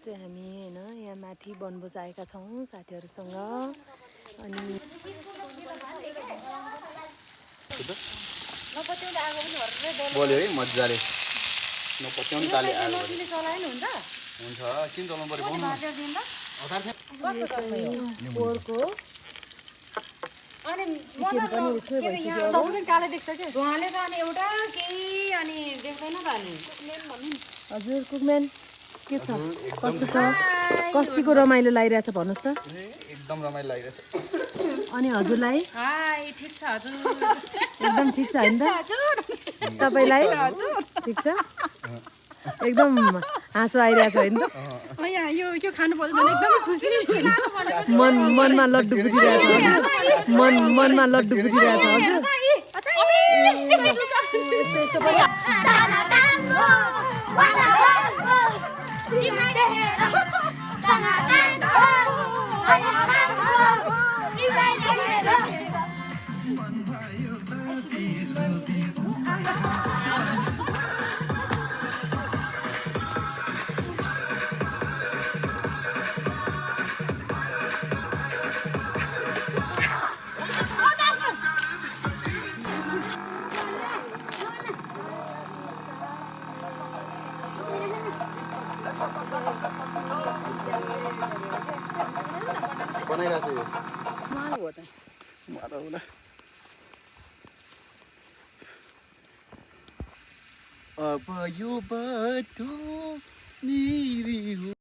चाहिँ हामी हैन यहाँ माथि वनभोज आएका छौँ साथीहरुसँग अनि बोल्यो है मज्जाले नपत्याउने ताले आगो हुन्छ किन चलाउनु पर्यो पोरको अनि चिकन पनि उठ्यो भइसक्यो अब काले देख्छ के उहाँले त अनि एउटा केही अनि देख्दैन त अनि हजुर कुकम्यान के छ कस्तो छ कतिको रमाइलो लागिरहेछ भन्नुस् त एकदम रमाइलो लागिरहेछ अनि हजुरलाई हाय ठीक छ हजुर एकदम ठीक छ हैन त तपाईलाई ठीक छ एकदम हाँसो आइरहेछ हैन त यहाँ यो खानु पर्छ भने एकदमै खुसी मनमा लड्डु फुटिरहेछ हजुर मनमा लड्डु फुटिरहेछ हजुर बनाइरहेछ यो माल हो चाहिँ मारौला अब यो बाटो मेरी हो